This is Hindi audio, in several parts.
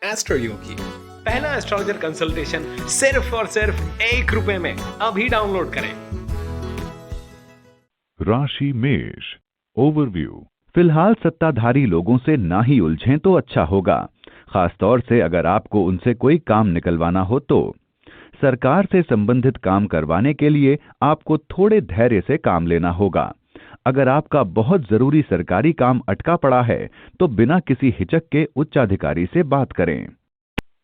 एस्ट्रो योगी। पहला एस्ट्रोलॉजर कंसल्टेशन सिर्फ और सिर्फ ₹1 में। अभी डाउनलोड करें। राशि मेष ओवरव्यू। फिलहाल सत्ताधारी लोगों से ना ही उलझें तो अच्छा होगा, खासतौर से अगर आपको उनसे कोई काम निकलवाना हो तो। सरकार से संबंधित काम करवाने के लिए आपको थोड़े धैर्य से काम लेना होगा। अगर आपका बहुत जरूरी सरकारी काम अटका पड़ा है तो बिना किसी हिचक के उच्चाधिकारी से बात करें।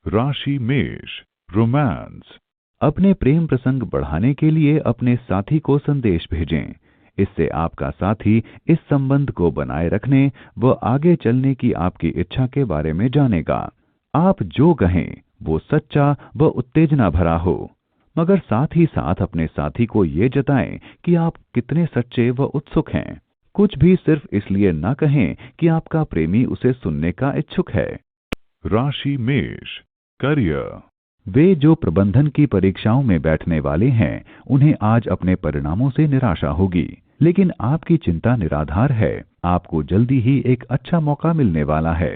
राशि मेष रोमांस। अपने प्रेम प्रसंग बढ़ाने के लिए अपने साथी को संदेश भेजें। इससे आपका साथी इस संबंध को बनाए रखने व आगे चलने की आपकी इच्छा के बारे में जानेगा। आप जो कहें वो सच्चा व उत्तेजना भरा हो, मगर साथ ही साथ अपने साथी को ये जताएं कि आप कितने सच्चे व उत्सुक हैं। कुछ भी सिर्फ इसलिए ना कहें कि आपका प्रेमी उसे सुनने का इच्छुक है। राशि मेष करियर। वे जो प्रबंधन की परीक्षाओं में बैठने वाले हैं उन्हें आज अपने परिणामों से निराशा होगी, लेकिन आपकी चिंता निराधार है। आपको जल्दी ही एक अच्छा मौका मिलने वाला है।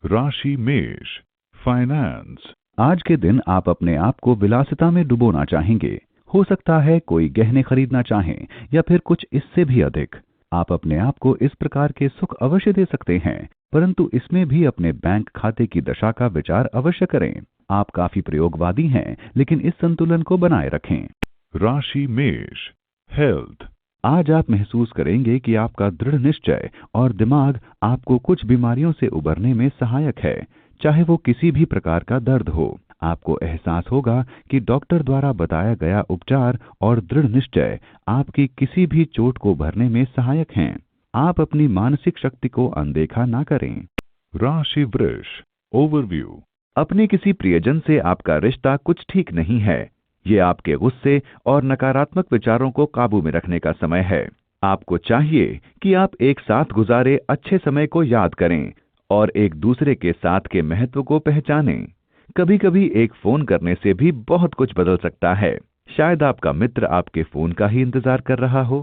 राशि मेष फाइनेंस। आज के दिन आप अपने आप को विलासिता में डुबोना चाहेंगे। हो सकता है कोई गहने खरीदना चाहें या फिर कुछ इससे भी अधिक। आप अपने आप को इस प्रकार के सुख अवश्य दे सकते हैं, परंतु इसमें भी अपने बैंक खाते की दशा का विचार अवश्य करें। आप काफी प्रयोगवादी हैं, लेकिन इस संतुलन को बनाए रखें। राशि मेष हेल्थ। आज आप महसूस करेंगे कि आपका दृढ़ निश्चय और दिमाग आपको कुछ बीमारियों से उबरने में सहायक है, चाहे वो किसी भी प्रकार का दर्द हो। आपको एहसास होगा कि डॉक्टर द्वारा बताया गया उपचार और दृढ़ निश्चय आपकी किसी भी चोट को भरने में सहायक हैं। आप अपनी मानसिक शक्ति को अनदेखा ना करें। राशि वृष ओवरव्यू। अपने किसी प्रियजन से आपका रिश्ता कुछ ठीक नहीं है। ये आपके गुस्से और नकारात्मक विचारों को काबू में रखने का समय है। आपको चाहिए कि आप एक साथ गुजारे अच्छे समय को याद करें और एक दूसरे के साथ के महत्व को पहचानें। कभी कभी एक फोन करने से भी बहुत कुछ बदल सकता है। शायद आपका मित्र आपके फोन का ही इंतजार कर रहा हो।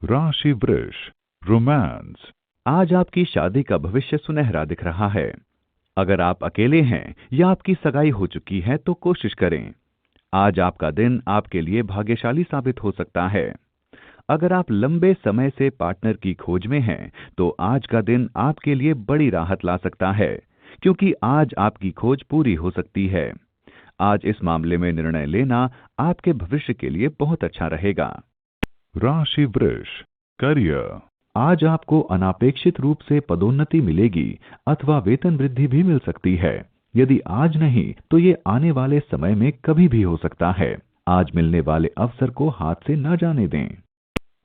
राशि वृष रोमांस। आज आपकी शादी का भविष्य सुनहरा दिख रहा है। अगर आप अकेले हैं या आपकी सगाई हो चुकी है तो कोशिश करें। आज आपका दिन आपके लिए भाग्यशाली साबित हो सकता है। अगर आप लंबे समय से पार्टनर की खोज में हैं तो आज का दिन आपके लिए बड़ी राहत ला सकता है, क्योंकि आज आपकी खोज पूरी हो सकती है। आज इस मामले में निर्णय लेना आपके भविष्य के लिए बहुत अच्छा रहेगा। राशि वृष करियर। आज आपको अनापेक्षित रूप से पदोन्नति मिलेगी अथवा वेतन वृद्धि भी मिल सकती है। यदि आज नहीं तो ये आने वाले समय में कभी भी हो सकता है। आज मिलने वाले अवसर को हाथ से न जाने दें।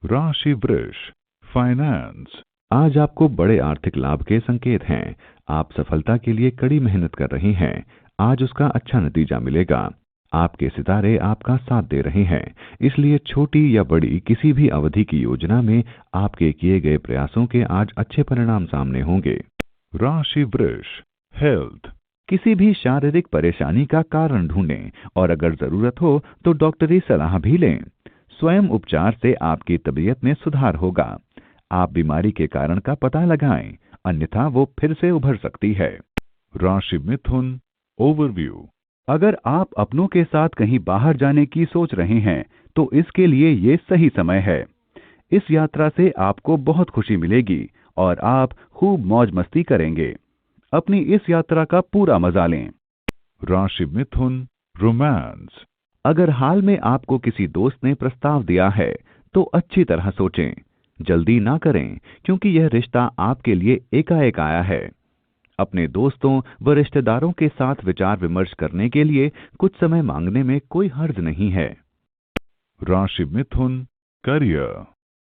राशि वृष फाइनेंस। आज आपको बड़े आर्थिक लाभ के संकेत हैं। आप सफलता के लिए कड़ी मेहनत कर रहे हैं। आज उसका अच्छा नतीजा मिलेगा। आपके सितारे आपका साथ दे रहे हैं, इसलिए छोटी या बड़ी किसी भी अवधि की योजना में आपके किए गए प्रयासों के आज अच्छे परिणाम सामने होंगे। राशि वृष हेल्थ। किसी भी शारीरिक परेशानी का कारण ढूंढें और अगर जरूरत हो तो डॉक्टरी सलाह भी लें। स्वयं उपचार से आपकी तबीयत में सुधार होगा। आप बीमारी के कारण का पता लगाएं, अन्यथा वो फिर से उभर सकती है। राशि मिथुन ओवरव्यू। अगर आप अपनों के साथ कहीं बाहर जाने की सोच रहे हैं तो इसके लिए ये सही समय है। इस यात्रा से आपको बहुत खुशी मिलेगी और आप खूब मौज मस्ती करेंगे। अपनी इस यात्रा का पूरा मजा लें। राशि मिथुन रोमांस। अगर हाल में आपको किसी दोस्त ने प्रस्ताव दिया है तो अच्छी तरह सोचें। जल्दी ना करें, क्योंकि यह रिश्ता आपके लिए एकाएक आया है। अपने दोस्तों व रिश्तेदारों के साथ विचार विमर्श करने के लिए कुछ समय मांगने में कोई हर्ज नहीं है। राशि मिथुन करियर।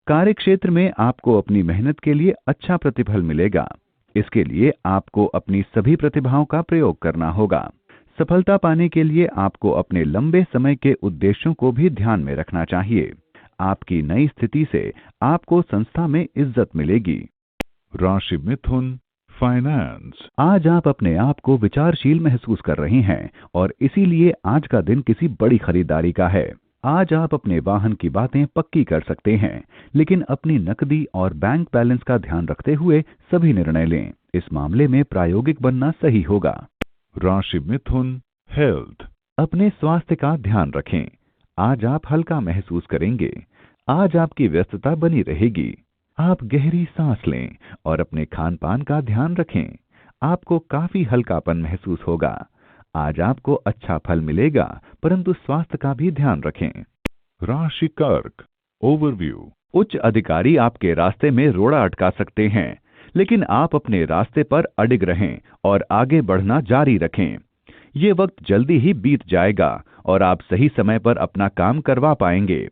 कार्य क्षेत्र में आपको अपनी मेहनत के लिए अच्छा प्रतिफल मिलेगा। इसके लिए आपको अपनी सभी प्रतिभाओं का प्रयोग करना होगा। सफलता पाने के लिए आपको अपने लंबे समय के उद्देश्यों को भी ध्यान में रखना चाहिए। आपकी नई स्थिति से आपको संस्था में इज्जत मिलेगी। राशि मिथुन फाइनेंस। आज आप अपने आप को विचारशील महसूस कर रहे हैं और इसीलिए आज का दिन किसी बड़ी खरीदारी का है। आज आप अपने वाहन की बातें पक्की कर सकते हैं, लेकिन अपनी नकदी और बैंक बैलेंस का ध्यान रखते हुए सभी निर्णय लें। इस मामले में प्रायोगिक बनना सही होगा। राशि मिथुन हेल्थ। अपने स्वास्थ्य का ध्यान रखें। आज आप हल्का महसूस करेंगे। आज आपकी व्यस्तता बनी रहेगी। आप गहरी सांस लें और अपने खान पान का ध्यान रखें। आपको काफी हल्कापन महसूस होगा। आज आपको अच्छा फल मिलेगा, परंतु स्वास्थ्य का भी ध्यान रखें। राशि कर्क ओवरव्यू। उच्च अधिकारी आपके रास्ते में रोड़ा अटका सकते हैं, लेकिन आप अपने रास्ते पर अडिग रहें और आगे बढ़ना जारी रखें। ये वक्त जल्दी ही बीत जाएगा और आप सही समय पर अपना काम करवा पाएंगे,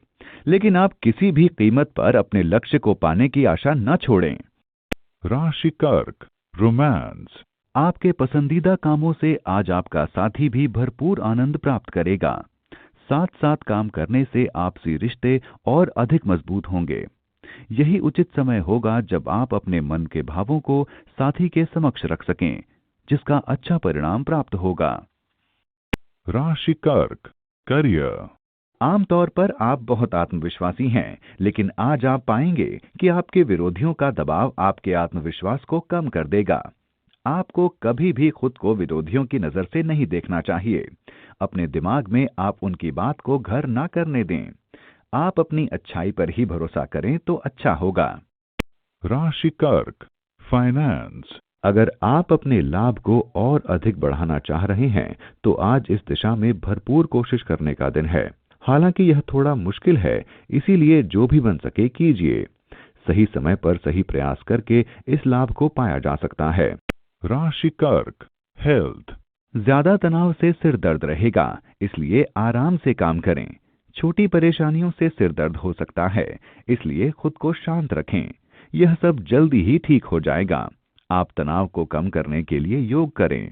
लेकिन आप किसी भी कीमत पर अपने लक्ष्य को पाने की आशा न छोड़ें। राशि कर्क रोमांस। आपके पसंदीदा कामों से आज आपका साथी भी भरपूर आनंद प्राप्त करेगा। साथ साथ काम करने से आपसी रिश्ते और अधिक मजबूत होंगे। यही उचित समय होगा जब आप अपने मन के भावों को साथी के समक्ष रख सकें, जिसका अच्छा परिणाम प्राप्त होगा। राशि कर्क करियर। आमतौर पर आप बहुत आत्मविश्वासी हैं, लेकिन आज आप पाएंगे कि आपके विरोधियों का दबाव आपके आत्मविश्वास को कम कर देगा। आपको कभी भी खुद को विरोधियों की नजर से नहीं देखना चाहिए। अपने दिमाग में आप उनकी बात को घर ना करने दें। आप अपनी अच्छाई पर ही भरोसा करें तो अच्छा होगा। राशि कर्क फाइनेंस। अगर आप अपने लाभ को और अधिक बढ़ाना चाह रहे हैं, तो आज इस दिशा में भरपूर कोशिश करने का दिन है। हालांकि यह थोड़ा मुश्किल है, इसीलिए जो भी बन सके कीजिए। सही समय पर सही प्रयास करके इस लाभ को पाया जा सकता है। राशि कर्क हेल्थ। ज्यादा तनाव से सिर दर्द रहेगा, इसलिए आराम से काम करें। छोटी परेशानियों से सिर दर्द हो सकता है, इसलिए खुद को शांत रखें। यह सब जल्दी ही ठीक हो जाएगा। आप तनाव को कम करने के लिए योग करें।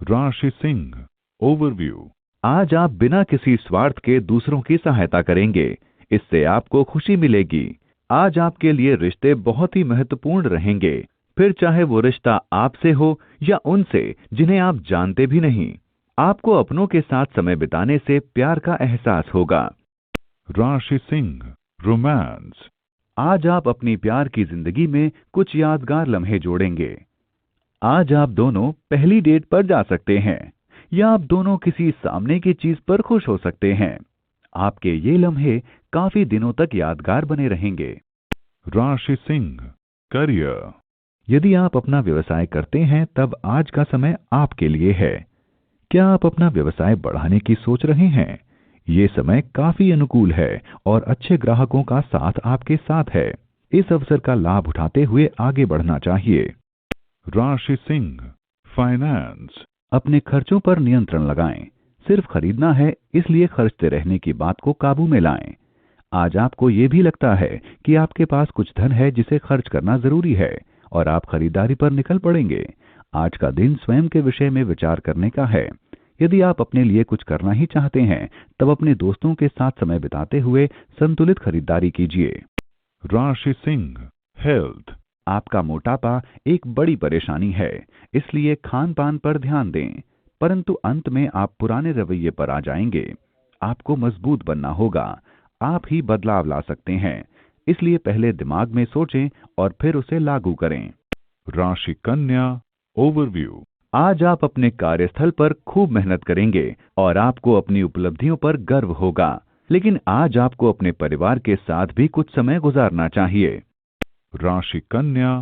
राशि सिंह ओवरव्यू। आज आप बिना किसी स्वार्थ के दूसरों की सहायता करेंगे। इससे आपको खुशी मिलेगी। आज आपके लिए रिश्ते बहुत ही महत्वपूर्ण रहेंगे, फिर चाहे वो रिश्ता आपसे हो या उनसे जिन्हें आप जानते भी नहीं। आपको अपनों के साथ समय बिताने से प्यार का एहसास होगा। राशि सिंह रोमांस। आज आप अपनी प्यार की जिंदगी में कुछ यादगार लम्हे जोड़ेंगे। आज आप दोनों पहली डेट पर जा सकते हैं, या आप दोनों किसी सामने की चीज पर खुश हो सकते हैं। आपके ये लम्हे काफी दिनों तक यादगार बने रहेंगे। राशि सिंह करियर। यदि आप अपना व्यवसाय करते हैं, तब आज का समय आपके लिए है। क्या आप अपना व्यवसाय बढ़ाने की सोच रहे हैं? ये समय काफी अनुकूल है और अच्छे ग्राहकों का साथ आपके साथ है। इस अवसर का लाभ उठाते हुए आगे बढ़ना चाहिए। राशि सिंह फाइनेंस। अपने खर्चों पर नियंत्रण लगाएं। सिर्फ खरीदना है, इसलिए खर्चते रहने की बात को काबू में लाएं। आज आपको ये भी लगता है कि आपके पास कुछ धन है जिसे खर्च करना जरूरी है, और आप खरीदारी पर निकल पड़ेंगे। आज का दिन स्वयं के विषय में विचार करने का है। यदि आप अपने लिए कुछ करना ही चाहते हैं, तब अपने दोस्तों के साथ समय बिताते हुए संतुलित खरीदारी कीजिए। राशि सिंह हेल्थ। आपका मोटापा एक बड़ी परेशानी है, इसलिए खान पान पर ध्यान दें, परंतु अंत में आप पुराने रवैये पर आ जाएंगे। आपको मजबूत बनना होगा। आप ही बदलाव ला सकते हैं, इसलिए पहले दिमाग में सोचें और फिर उसे लागू करें। राशि कन्या ओवरव्यू। आज आप अपने कार्यस्थल पर खूब मेहनत करेंगे और आपको अपनी उपलब्धियों पर गर्व होगा, लेकिन आज आपको अपने परिवार के साथ भी कुछ समय गुजारना चाहिए। राशि कन्या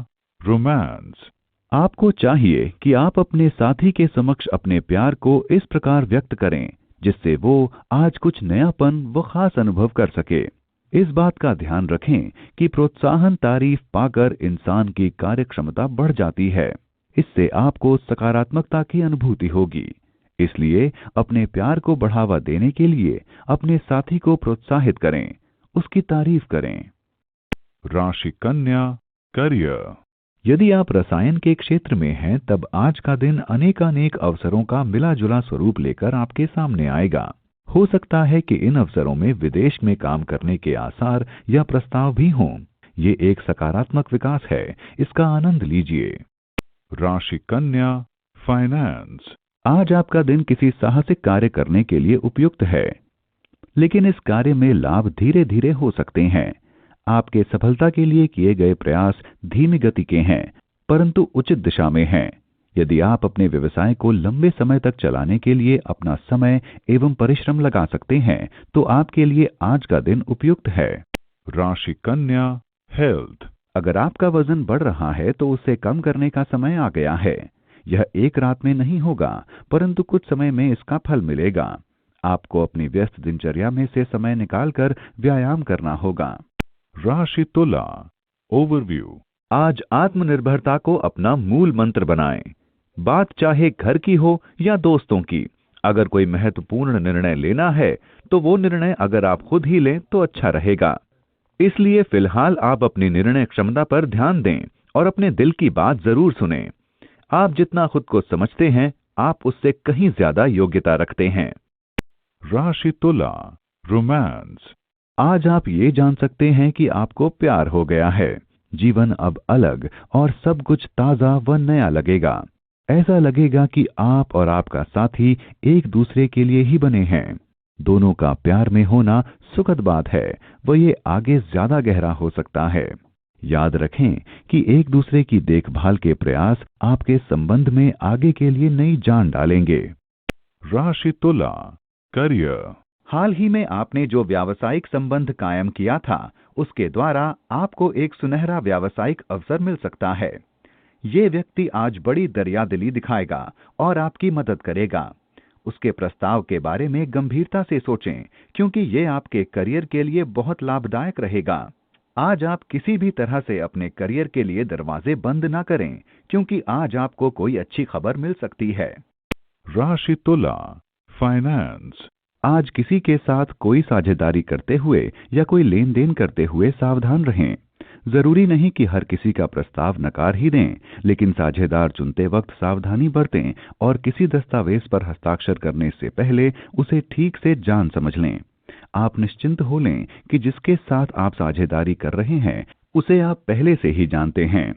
रोमांस। आपको चाहिए कि आप अपने साथी के समक्ष अपने प्यार को इस प्रकार व्यक्त करें जिससे वो आज कुछ नयापन व खास अनुभव कर सके। इस बात का ध्यान रखें कि प्रोत्साहन तारीफ पाकर इंसान की कार्यक्षमता बढ़ जाती है। इससे आपको सकारात्मकता की अनुभूति होगी। इसलिए अपने प्यार को बढ़ावा देने के लिए अपने साथी को प्रोत्साहित करें, उसकी तारीफ करें। राशि कन्या करियर। यदि आप रसायन के क्षेत्र में हैं, तब आज का दिन अनेकानेक अवसरों का मिला जुला स्वरूप लेकर आपके सामने आएगा। हो सकता है कि इन अवसरों में विदेश में काम करने के आसार या प्रस्ताव भी हों। ये एक सकारात्मक विकास है, इसका आनंद लीजिए। राशि कन्या फाइनेंस। आज आपका दिन किसी साहसिक कार्य करने के लिए उपयुक्त है, लेकिन इस कार्य में लाभ धीरे धीरे हो सकते हैं। आपके सफलता के लिए किए गए प्रयास धीमी गति के हैं, परंतु उचित दिशा में हैं। यदि आप अपने व्यवसाय को लंबे समय तक चलाने के लिए अपना समय एवं परिश्रम लगा सकते हैं तो आपके लिए आज का दिन उपयुक्त है। राशि कन्या हेल्थ। अगर आपका वजन बढ़ रहा है तो उसे कम करने का समय आ गया है। यह एक रात में नहीं होगा, परंतु कुछ समय में इसका फल मिलेगा। आपको अपनी व्यस्त दिनचर्या में से समय निकालकर व्यायाम करना होगा। राशि तुला ओवरव्यू। आज आत्मनिर्भरता को अपना मूल मंत्र बनाएं। बात चाहे घर की हो या दोस्तों की, अगर कोई महत्वपूर्ण निर्णय लेना है तो वो निर्णय अगर आप खुद ही लें तो अच्छा रहेगा। इसलिए फिलहाल आप अपनी निर्णय क्षमता पर ध्यान दें और अपने दिल की बात जरूर सुनें। आप जितना खुद को समझते हैं, आप उससे कहीं ज्यादा योग्यता रखते हैं। राशि तुला रोमांस। आज आप ये जान सकते हैं कि आपको प्यार हो गया है। जीवन अब अलग और सब कुछ ताजा व नया लगेगा। ऐसा लगेगा कि आप और आपका साथी एक दूसरे के लिए ही बने हैं। दोनों का प्यार में होना सुखद बात है, व ये आगे ज्यादा गहरा हो सकता है। याद रखें कि एक दूसरे की देखभाल के प्रयास आपके संबंध में आगे के लिए नई जान डालेंगे। राशि तुला करियर। हाल ही में आपने जो व्यावसायिक संबंध कायम किया था, उसके द्वारा आपको एक सुनहरा व्यावसायिक अवसर मिल सकता है। ये व्यक्ति आज बड़ी दरियादिली दिखाएगा और आपकी मदद करेगा। उसके प्रस्ताव के बारे में गंभीरता से सोचें, क्योंकि ये आपके करियर के लिए बहुत लाभदायक रहेगा। आज आप किसी भी तरह से अपने करियर के लिए दरवाजे बंद ना करें, क्योंकि आज आपको कोई अच्छी खबर मिल सकती है। राशि तुला फाइनेंस। आज किसी के साथ कोई साझेदारी करते हुए या कोई लेन देन करते हुए सावधान रहें। जरूरी नहीं कि हर किसी का प्रस्ताव नकार ही दें, लेकिन साझेदार चुनते वक्त सावधानी बरतें और किसी दस्तावेज पर हस्ताक्षर करने से पहले उसे ठीक से जान समझ लें। आप निश्चिंत हो लें कि जिसके साथ आप साझेदारी कर रहे हैं उसे आप पहले से ही जानते हैं।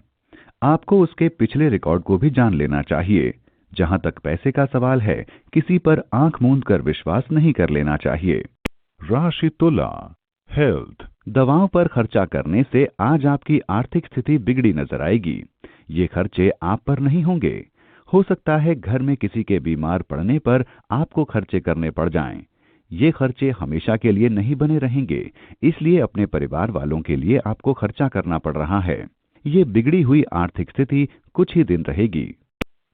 आपको उसके पिछले रिकॉर्ड को भी जान लेना चाहिए। जहां तक पैसे का सवाल है, किसी पर आंख मूंद कर विश्वास नहीं कर लेना चाहिए। राशि तुला हेल्थ। दवाओं पर खर्चा करने से आज आपकी आर्थिक स्थिति बिगड़ी नजर आएगी। ये खर्चे आप पर नहीं होंगे। हो सकता है घर में किसी के बीमार पड़ने पर आपको खर्चे करने पड़ जाएं। ये खर्चे हमेशा के लिए नहीं बने रहेंगे, इसलिए अपने परिवार वालों के लिए आपको खर्चा करना पड़ रहा है। ये बिगड़ी हुई आर्थिक स्थिति कुछ ही दिन रहेगी।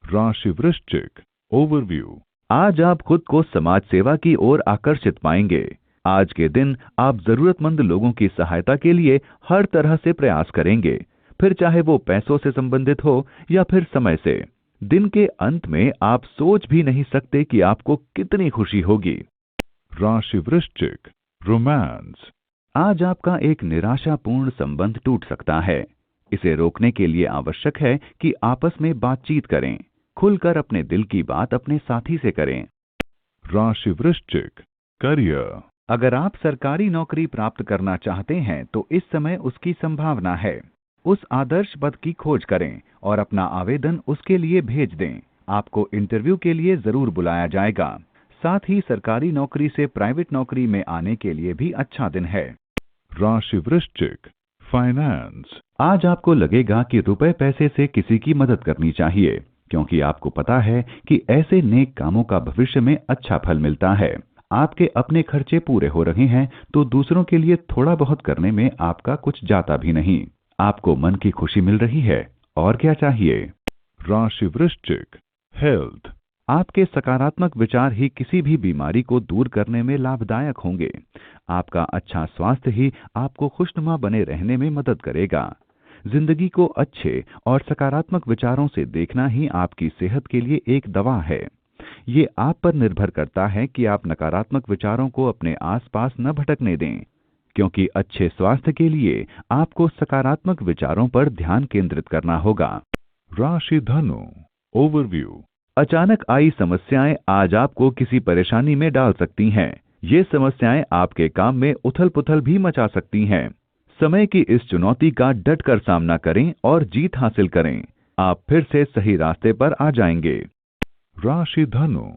राशि वृश्चिक ओवरव्यू। आज आप खुद को समाज सेवा की ओर आकर्षित पाएंगे। आज के दिन आप जरूरतमंद लोगों की सहायता के लिए हर तरह से प्रयास करेंगे, फिर चाहे वो पैसों से संबंधित हो या फिर समय से। दिन के अंत में आप सोच भी नहीं सकते कि आपको कितनी खुशी होगी। राशि वृश्चिक रोमांस। आज आपका एक निराशापूर्ण संबंध टूट सकता है। इसे रोकने के लिए आवश्यक है कि आपस में बातचीत करें। खुलकर अपने दिल की बात अपने साथी से करें। राशि वृश्चिक करियर। अगर आप सरकारी नौकरी प्राप्त करना चाहते हैं तो इस समय उसकी संभावना है। उस आदर्श पद की खोज करें और अपना आवेदन उसके लिए भेज दें। आपको इंटरव्यू के लिए जरूर बुलाया जाएगा। साथ ही सरकारी नौकरी से प्राइवेट नौकरी में आने के लिए भी अच्छा दिन है। राशि वृश्चिक फाइनेंस। आज आपको लगेगा कि रुपए पैसे से किसी की मदद करनी चाहिए, क्योंकि आपको पता है कि ऐसे नेक कामों का भविष्य में अच्छा फल मिलता है। आपके अपने खर्चे पूरे हो रहे हैं तो दूसरों के लिए थोड़ा बहुत करने में आपका कुछ जाता भी नहीं। आपको मन की खुशी मिल रही है, और क्या चाहिए। राशि वृश्चिक हेल्थ। आपके सकारात्मक विचार ही किसी भी बीमारी को दूर करने में लाभदायक होंगे। आपका अच्छा स्वास्थ्य ही आपको खुशनुमा बने रहने में मदद करेगा। जिंदगी को अच्छे और सकारात्मक विचारों से देखना ही आपकी सेहत के लिए एक दवा है। ये आप पर निर्भर करता है कि आप नकारात्मक विचारों को अपने आसपास न भटकने दें, क्योंकि अच्छे स्वास्थ्य के लिए आपको सकारात्मक विचारों पर ध्यान केंद्रित करना होगा। राशि धनु ओवरव्यू। अचानक आई समस्याएं आज आपको किसी परेशानी में डाल सकती हैं। ये समस्याएं आपके काम में उथल-पुथल भी मचा सकती हैं। समय की इस चुनौती का डटकर सामना करें और जीत हासिल करें। आप फिर से सही रास्ते पर आ जाएंगे। राशि धनु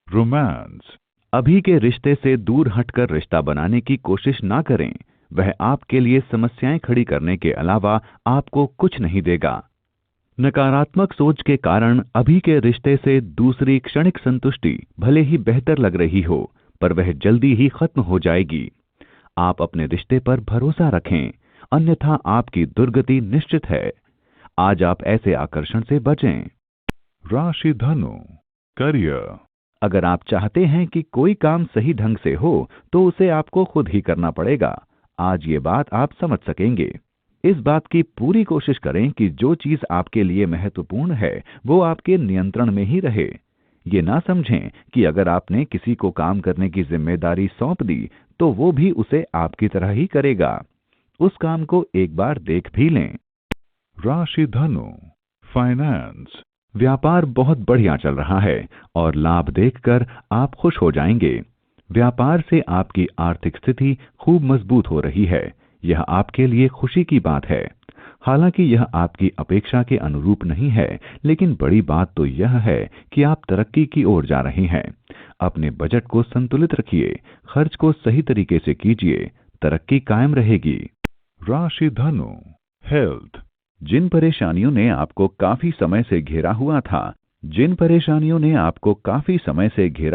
रोमांस। अभी के रिश्ते से दूर हटकर रिश्ता बनाने की कोशिश ना करें। वह आपके लिए समस्याएं खड़ी करने के अलावा आपको कुछ नहीं देगा। नकारात्मक सोच के कारण अभी के रिश्ते से दूसरी क्षणिक संतुष्टि भले ही बेहतर लग रही हो, पर वह जल्दी ही खत्म हो जाएगी। आप अपने रिश्ते पर भरोसा रखें, अन्यथा आपकी दुर्गति निश्चित है। आज आप ऐसे आकर्षण से बचें। राशि धनु, करियर। अगर आप चाहते हैं कि कोई काम सही ढंग से हो तो उसे आपको खुद ही करना पड़ेगा। आज ये बात आप समझ सकेंगे। इस बात की पूरी कोशिश करें कि जो चीज आपके लिए महत्वपूर्ण है वो आपके नियंत्रण में ही रहे। ये ना समझें कि अगर आपने किसी को काम करने की जिम्मेदारी सौंप दी तो वो भी उसे आपकी तरह ही करेगा। उस काम को एक बार देख भी लें। राशि धनु, फाइनेंस। व्यापार बहुत बढ़िया चल रहा है और लाभ देखकर आप खुश हो जाएंगे। व्यापार से आपकी आर्थिक स्थिति खूब मजबूत हो रही है। यह आपके लिए खुशी की बात है। हालांकि यह आपकी अपेक्षा के अनुरूप नहीं है, लेकिन बड़ी बात तो यह है कि आप तरक्की की ओर जा रहे हैं। अपने बजट को संतुलित रखिए, खर्च को सही तरीके से कीजिए, तरक्की कायम रहेगी। राशि धनु, हेल्थ। जिन परेशानियों ने आपको काफी समय से घेरा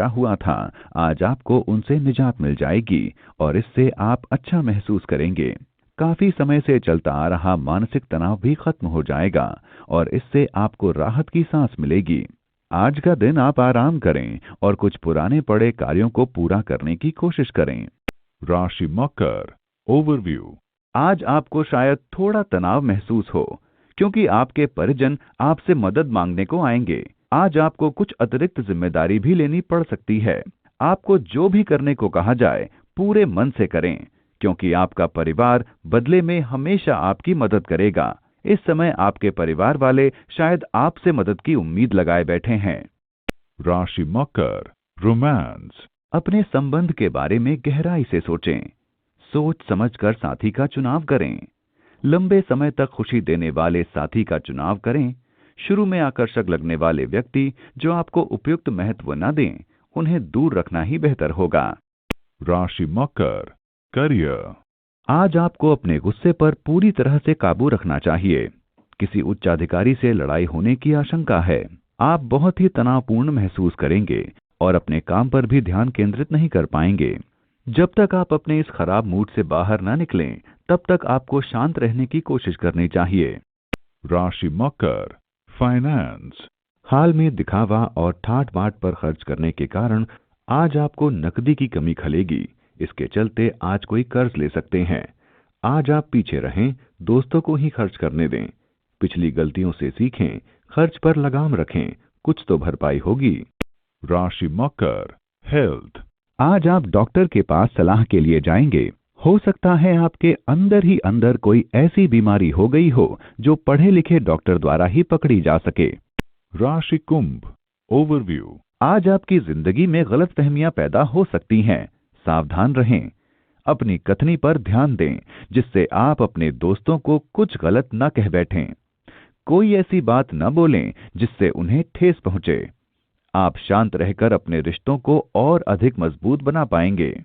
हुआ था, आज आपको उनसे निजात मिल जाएगी और इससे आप अच्छा महसूस करेंगे। काफी समय से चलता आ रहा मानसिक तनाव भी खत्म हो जाएगा और इससे आपको राहत की सांस मिलेगी। आज का दिन आप आराम करें और कुछ पुराने पड़े कार्यों को पूरा करने की कोशिश करें। राशि मकर, ओवरव्यू। आज आपको शायद थोड़ा तनाव महसूस हो क्योंकि आपके परिजन आपसे मदद मांगने को आएंगे। आज आपको कुछ अतिरिक्त जिम्मेदारी भी लेनी पड़ सकती है। आपको जो भी करने को कहा जाए पूरे मन से करें क्योंकि आपका परिवार बदले में हमेशा आपकी मदद करेगा। इस समय आपके परिवार वाले शायद आपसे मदद की उम्मीद लगाए बैठे हैं। राशि मकर, रोमांस। अपने संबंध के बारे में गहराई से सोचें। सोच समझकर साथी का चुनाव करें। लंबे समय तक खुशी देने वाले साथी का चुनाव करें। शुरू में आकर्षक लगने वाले व्यक्ति जो आपको उपयुक्त महत्व न दें, उन्हें दूर रखना ही बेहतर होगा। राशि मकर, करियर। आज आपको अपने गुस्से पर पूरी तरह से काबू रखना चाहिए। किसी उच्च अधिकारी से लड़ाई होने की आशंका है। आप बहुत ही तनावपूर्ण महसूस करेंगे और अपने काम पर भी ध्यान केंद्रित नहीं कर पाएंगे। जब तक आप अपने इस खराब मूड से बाहर न निकलें, तब तक आपको शांत रहने की कोशिश करनी चाहिए। राशि मकर, फाइनेंस। हाल में दिखावा और ठाट बाट पर खर्च करने के कारण आज आपको नकदी की कमी खलेगी। इसके चलते आज कोई कर्ज ले सकते हैं। आज आप पीछे रहें, दोस्तों को ही खर्च करने दें। पिछली गलतियों से सीखें, खर्च पर लगाम रखें, कुछ तो भरपाई होगी। राशि मकर, हेल्थ। आज आप डॉक्टर के पास सलाह के लिए जाएंगे। हो सकता है आपके अंदर ही अंदर कोई ऐसी बीमारी हो गई हो जो पढ़े लिखे डॉक्टर द्वारा ही पकड़ी जा सके। राशि कुंभ, ओवरव्यू। आज आपकी जिंदगी में गलतफहमियां पैदा हो सकती हैं। सावधान रहें। अपनी कथनी पर ध्यान दें जिससे आप अपने दोस्तों को कुछ गलत न कह बैठें। कोई ऐसी बात न बोलें जिससे उन्हें ठेस पहुंचे। आप शांत रहकर अपने रिश्तों को और अधिक मजबूत बना पाएंगे।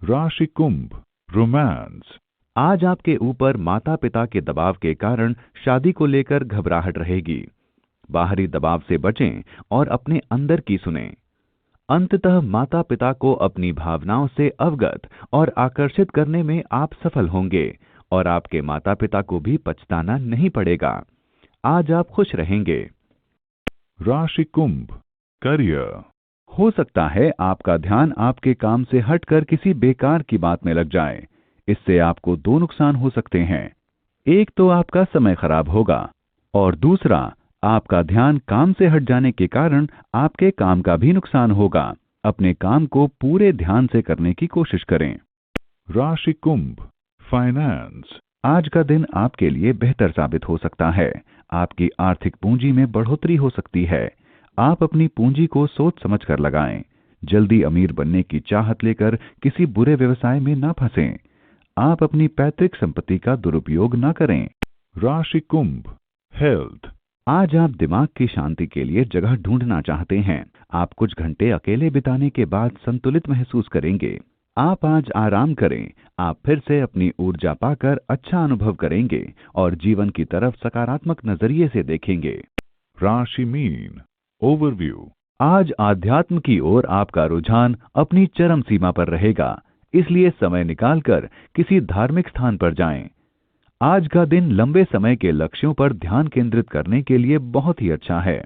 राशि कुंभ, रोमांस। आज आपके ऊपर माता पिता के दबाव के कारण शादी को लेकर घबराहट रहेगी। बाहरी दबाव से बचें और अपने अंदर की सुनें। अंततः माता पिता को अपनी भावनाओं से अवगत और आकर्षित करने में आप सफल होंगे और आपके माता पिता को भी पछताना नहीं पड़ेगा। आज आप खुश रहेंगे। राशि कुंभ, करियर। हो सकता है आपका ध्यान आपके काम से हटकर किसी बेकार की बात में लग जाए। इससे आपको दो नुकसान हो सकते हैं। एक तो आपका समय खराब होगा और दूसरा आपका ध्यान काम से हट जाने के कारण आपके काम का भी नुकसान होगा। अपने काम को पूरे ध्यान से करने की कोशिश करें। राशि कुंभ, फाइनेंस। आज का दिन आपके लिए बेहतर साबित हो सकता है। आपकी आर्थिक पूंजी में बढ़ोतरी हो सकती है। आप अपनी पूंजी को सोच समझकर लगाएं। जल्दी अमीर बनने की चाहत लेकर किसी बुरे व्यवसाय में न फंसें। आप अपनी पैतृक संपत्ति का दुरुपयोग न करें। राशि कुंभ, हेल्थ। आज आप दिमाग की शांति के लिए जगह ढूंढना चाहते हैं। आप कुछ घंटे अकेले बिताने के बाद संतुलित महसूस करेंगे। आप आज आराम करें। आप फिर से अपनी ऊर्जा पाकर अच्छा अनुभव करेंगे और जीवन की तरफ सकारात्मक नजरिए से देखेंगे। राशि मीन ओवरव्यू। आज आध्यात्म की ओर आपका रुझान अपनी चरम सीमा पर रहेगा, इसलिए समय निकालकर किसी धार्मिक स्थान पर जाएं। आज का दिन लंबे समय के लक्ष्यों पर ध्यान केंद्रित करने के लिए बहुत ही अच्छा है।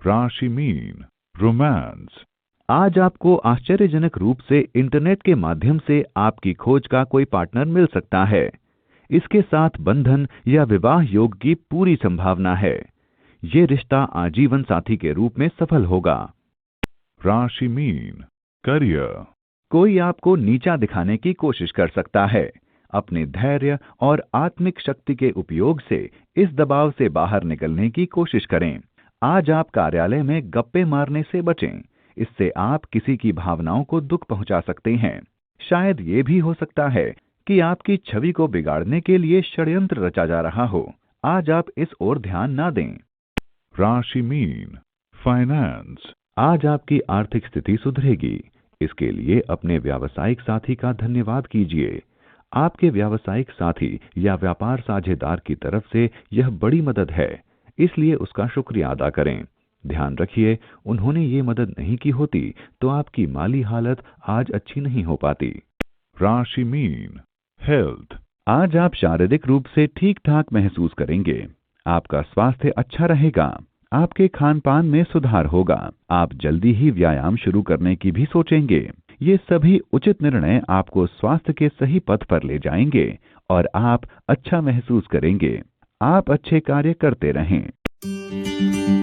राशि मीन रोमांस। आज आपको आश्चर्यजनक रूप से इंटरनेट के माध्यम से आपकी खोज का कोई पार्टनर मिल सकता है। इसके साथ बंधन या विवाह योग की पूरी संभावना है। ये रिश्ता आजीवन साथी के रूप में सफल होगा। राशि मीन करियर। कोई आपको नीचा दिखाने की कोशिश कर सकता है। अपने धैर्य और आत्मिक शक्ति के उपयोग से इस दबाव से बाहर निकलने की कोशिश करें। आज आप कार्यालय में गप्पे मारने से बचें। इससे आप किसी की भावनाओं को दुख पहुंचा सकते हैं। शायद ये भी हो सकता है कि आपकी छवि को बिगाड़ने के लिए षड्यंत्र रचा जा रहा हो। आज आप इस ओर ध्यान ना दें। राशि मीन फाइनेंस। आज आपकी आर्थिक स्थिति सुधरेगी। इसके लिए अपने व्यावसायिक साथी का धन्यवाद कीजिए। आपके व्यावसायिक साथी या व्यापार साझेदार की तरफ से यह बड़ी मदद है, इसलिए उसका शुक्रिया अदा करें। ध्यान रखिए, उन्होंने ये मदद नहीं की होती तो आपकी माली हालत आज अच्छी नहीं हो पाती। राशि मीन हेल्थ। आज आप शारीरिक रूप से ठीक ठाक महसूस करेंगे। आपका स्वास्थ्य अच्छा रहेगा। आपके खान पान में सुधार होगा। आप जल्दी ही व्यायाम शुरू करने की भी सोचेंगे। ये सभी उचित निर्णय आपको स्वास्थ्य के सही पथ पर ले जाएंगे और आप अच्छा महसूस करेंगे। आप अच्छे कार्य करते रहें।